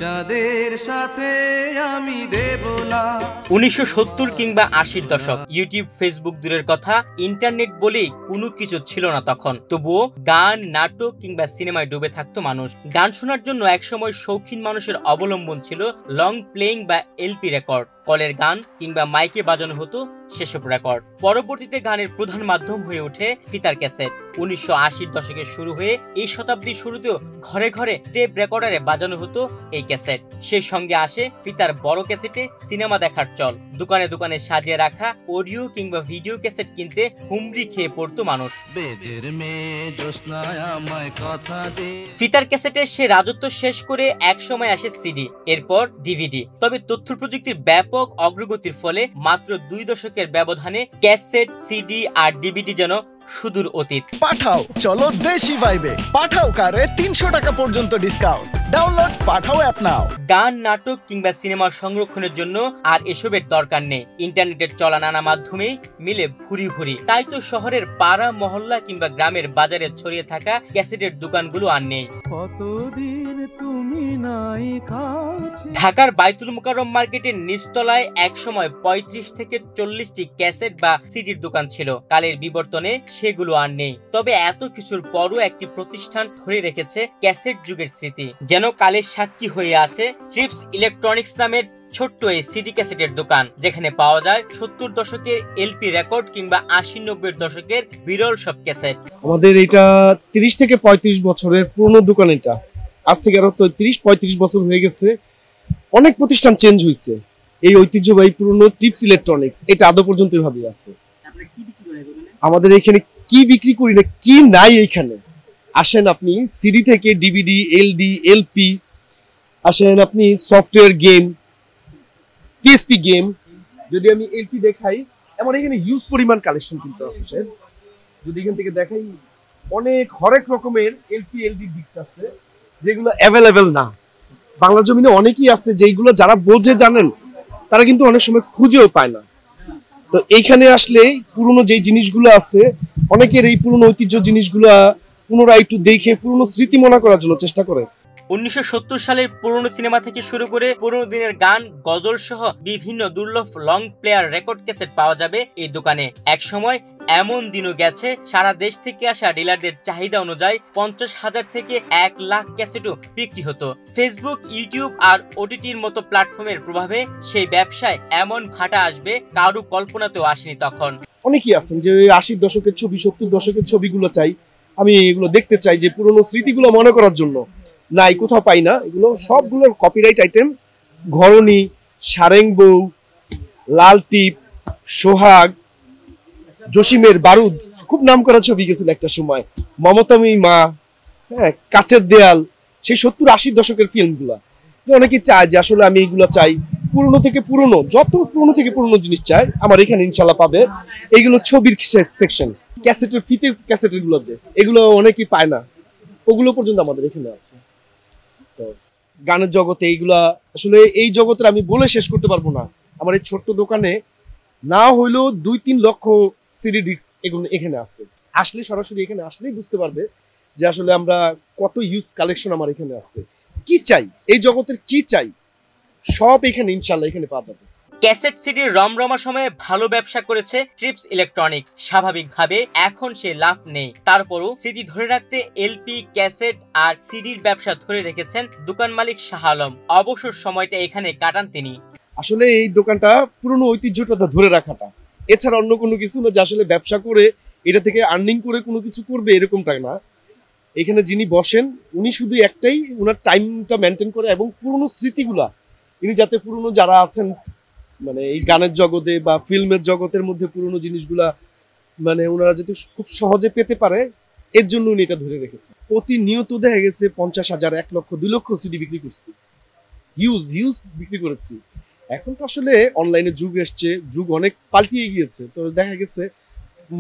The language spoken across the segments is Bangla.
যাদের সাথে আমি দেব না। 1970 কিংবা 80-র দশক, ইউটিউব ফেসবুক দূরের কথা, ইন্টারনেট বলেই কোনো কিছু ছিল না তখন। তবুও গান, নাটক কিংবা সিনেমায় ডুবে থাকতো মানুষ। গান শোনার জন্য একসময় শৌখিন মানুষের অবলম্বন ছিল লং প্লেইং বা এলপি রেকর্ড। কলের গান কিংবা মাইকে বাজানো হতো সেসব রেকর্ড। পরবর্তীতে গানের প্রধান মাধ্যম হয়ে ওঠে ফিতার ক্যাসেট। 1980-র দশকে শুরু হয়ে এই শতাব্দীর শুরুতেও ঘরে ঘরে টেপ রেকর্ডারে বাজানো হতো এই ক্যাসেট। সেই সঙ্গে আসে ফিতার বড় ক্যাসেটে সিনেমা দেখার চল। দোকানে দোকানে সাজিয়ে রাখা অডিও কিংবা ভিডিও ক্যাসেট কিনতে হুমড়ি খেয়ে পড়তো মানুষ। ফিতার ক্যাসেটের সে রাজত্ব শেষ করে একসময় আসে সিডি, এরপর ডিভিডি। তবে তথ্য প্রযুক্তির ব্যাপক অগ্রগতির ফলে মাত্র 2 দশকের ব্যবধানে ক্যাসেট, সিডি আর ডিভিডি যেন সুদূর অতীত। পাঠাও চলো দেশি ভাইবে, পাঠাও কারে 300 টাকা পর্যন্ত ডিসকাউন্ট। ডাউনলোড পাঠাও অ্যাপ নাও। গান, নাটক কিংবা সিনেমা সংরক্ষণের জন্য আর এসবের দরকার নেই। ইন্টারনেটের চলা নানা মাধ্যমেই মিলে ভুরি ভুরি। তাই তো শহরের পাড়া, মহল্লা কিংবা গ্রামের বাজারে ছড়িয়ে থাকা ক্যাসেটের দোকানগুলো আর নেই। ঢাকার বাইতুল মোকাররম মার্কেটের নিচতলায় একসময় 35 থেকে 40টি ক্যাসেট বা সিডির দোকান ছিল। কালের বিবর্তনে সেগুলো আর নেই। তবে এত কিছুর পরও একটি প্রতিষ্ঠান ধরে রেখেছে ক্যাসেট যুগের স্মৃতি। যেন কালের সাক্ষী হয়ে আছে ট্রিপস ইলেকট্রনিক্স নামের ছোট্ট এই সিডি ক্যাসেটের দোকান, যেখানে পাওয়া যায় 70 দশকের এলপি রেকর্ড কিংবা 80-90 দশকের বিরল সব ক্যাসেট। আমাদের এটা 30 থেকে 35 বছরের পুরনো দোকান। এটা আজ থেকে আরো 30-35 বছর হয়ে গেছে। অনেক প্রতিষ্ঠান চেঞ্জ হয়েছে। এই ঐতিহ্যবাহী পুরনো ট্রিপস ইলেকট্রনিক্স এটা আদৌ পর্যন্ত এভাবেই আছে। আমাদের এখানে কি বিক্রি করি না কি নাই, এইখানে আসেন আপনি সিডি থেকে ডিভিডি, এলডি, এলপি, আসেন আপনি সফটওয়্যার গেম, পিএসপি গেম। যদি আমি এলপি দেখাই, আমার এখানে হিউজ পরিমাণ কালেকশন কিন্তু আছে স্যার। যদি এখান থেকে দেখাই, অনেক হরেক রকমের এলপি, এলডি ডিস্ক আছে যেগুলো অ্যাভেলেবেল না। বাংলা জমিনে অনেকেই আছে যেগুলো যারা বোঝে জানেন, তারা কিন্তু অনেক সময় খুঁজেও পায় না। তো এইখানে আসলে পুরনো যে জিনিসগুলো আছে, অনেকের এই পুরনো ঐতিহ্য জিনিসগুলো পুনরায় একটু দেখে পুরনো স্মৃতি মনে করার জন্য চেষ্টা করে। 1970 সালের পুরনো সিনেমা থেকে শুরু করে পুরনো দিনের গান, গজল সহ বিভিন্ন দুর্লভ লং প্লেয়ার রেকর্ড ক্যাসেট পাওয়া যাবে এই দোকানে। এক সময় এমন দিনও গেছে সারা দেশ থেকে আসা ডিলারদের চাহিদা অনুযায়ী 50,000 থেকে 1 লাখ ক্যাসেটও বিক্রি হতো। ফেসবুক, ইউটিউব আর ওটিটির মতো প্ল্যাটফর্মের প্রভাবে সেই ব্যবসায় এমন ভাটা আসবে কারো কল্পনাতেও আসেনি তখন। অনেকেই আছেন যে 80-র দশকের ছবি, 70 দশকের ছবিগুলো চাই, আমি এগুলো দেখতে চাই, যে পুরনো স্মৃতিগুলো মনে করার জন্য। নাই, কোথাও পাই না। এগুলো সবগুলোর কপিরাইট আইটেম। ঘরণী, সারেং বউ, লাল টিপ, সোহাগ, জসিমের বারুদ, খুব নাম করা ছবি গেছিল একটা সময়, মমতাময়ী মা, হ্যাঁ, কাচের দেয়াল, সেই 70-80 দশকের ফিল্মগুলা। অনেকে চায় যে আসলে আমি এইগুলো চাই, পুরনো থেকে পুরনো, যত পুরনো থেকে পুরনো জিনিস চাই আমার এখানে ইনশাল্লাহ পাবে। এইগুলো ছবির সেকশন, ক্যাসেটের ফিতে ক্যাসেটের গুলো, যে এগুলো অনেকেই পায় না, ওগুলো পর্যন্ত আমাদের এখানে আছে। তো গানের জগতে এইগুলা আসলে এই জগতের আমি বলে শেষ করতে পারবো না। আমার এই ছোট্ট দোকানে না হইলেও 2-3 লক্ষ সিডি ডিস্ক এগুলো এখানে আছে। আসলে সরাসরি এখানে আসলেই বুঝতে পারবে যে আসলে আমরা কত ইউজ কালেকশন আমার এখানে আছে। কি চাই এই জগতের, কি চাই, সব এখানে ইনশাল্লাহ এখানে পাওয়া যাবে। ক্যাসেট সিডির রমরমা সময়ে ভালো ব্যবসা করেছে ট্রিপস ইলেকট্রনিক্স। স্বাভাবিকভাবে এখন সে লাভ নেই। তারপরও সিডি ধরে রাখতে এলপি, ক্যাসেট আর সিডির ব্যবসা ধরে রেখেছেন দোকান মালিক শাহ আলম। অবসর সময়টা এখানে কাটান তিনি। আসলে এই দোকানটা পুরনো ঐতিহ্যটা ধরে রাখাটা, এছাড়া অন্য কোনো কিছু না যে আসলে ব্যবসা করে এটা থেকে আর্নিং করে কোনো কিছু করবে এরকমটা না। এখানে যিনি বসেন উনি শুধু একটাই, ওনার টাইমটা মেনটেন করে এবং পুরনো স্মৃতিগুলা ইনি যাতে পুরনো যারা আছেন মানে এই গানের জগতে বা ফিল্মের জগতের মধ্যে পুরনো জিনিসগুলা মানে ওনারা যাতে খুব সহজে পেতে পারে, এর জন্য উনি এটা ধরে রেখেছে। প্রতিনিয়ত দেখা গেছে 50,000, 1 লক্ষ, 2 লক্ষ সিডি বিক্রি করছি, হিউজ বিক্রি করেছি। এখন তো আসলে অনলাইনে যুগ এসছে, যুগ অনেক পাল্টিয়ে গিয়েছে। তো দেখা গেছে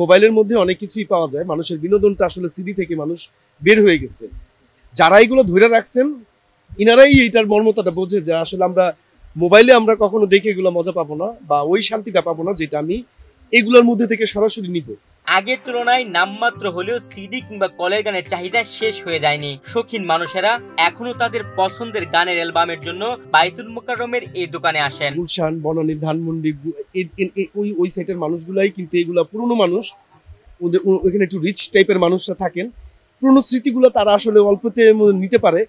মোবাইলের মধ্যে অনেক কিছুই পাওয়া যায়। মানুষের বিনোদনটা আসলে সিডি থেকে মানুষ বের হয়ে গেছে। যারা এগুলো ধরে রাখছেন ইনারাই এইটার মর্মতাটা বোঝে যে আসলে আমরা মোবাইলে আমরা কখনো দেখে এগুলো মজা পাবো না বা ওই শান্তিটা পাবো না যেটা আমি এগুলোর মধ্যে থেকে সরাসরি নিব। আগের তুলনায় নামমাত্র হলেও সিডি কিংবা কলের গানের চাহিদা শেষ হয়ে যায়নি। শৌখিন মানুষেরা এখনো তাদের পছন্দের গানের অ্যালবামের জন্য বাইতুল মোকাররমের এই দোকানে আসেন। গুলশান, বনানী, ধানমন্ডি ওই সাইটের মানুষগুলাই কিন্তু এগুলা পুরনো মানুষ, ওদের ওইখানে একটু রিচ টাইপের মানুষরা থাকেন, পুরনো স্মৃতিগুলো তারা আসলে অল্পতে নিতে পারে।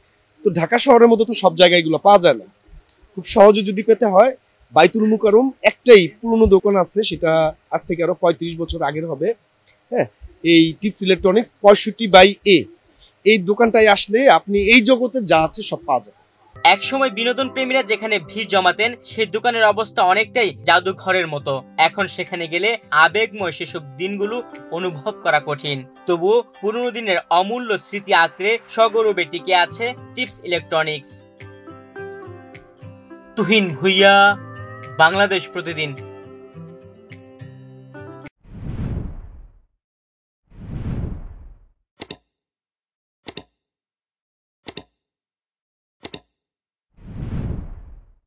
তো ঢাকা শহরের মতো তো সব জায়গায় এগুলো পাওয়া যায় না। খুব সহজে যদি পেতে হয়, বাইতুল মোকাররম একটাই পুরনো দোকান আছে, সেটা আজ থেকে আরো 35 বছর আগের হবে। হ্যাঁ, এই টিপস ইলেকট্রনিক্স 65/A এই দোকানটায় আসলে আপনি এই জগতে যা আছে সব পাওয়া যায়। একসময় বিনোদন প্রেমীরা যেখানে ভিড় জমাতেন, সেই দোকানের অবস্থা অনেকটাই জাদুঘরের মতো। এখন সেখানে গেলে আবেগময় সেসব দিনগুলো অনুভব করা কঠিন। তবুও পুরনো দিনের অমূল্য স্মৃতি আঁকড়ে সগৌরবে টিকে আছে টিপস ইলেকট্রনিক্স। তুহিন ভুইয়া, বাংলাদেশ প্রতিদিন।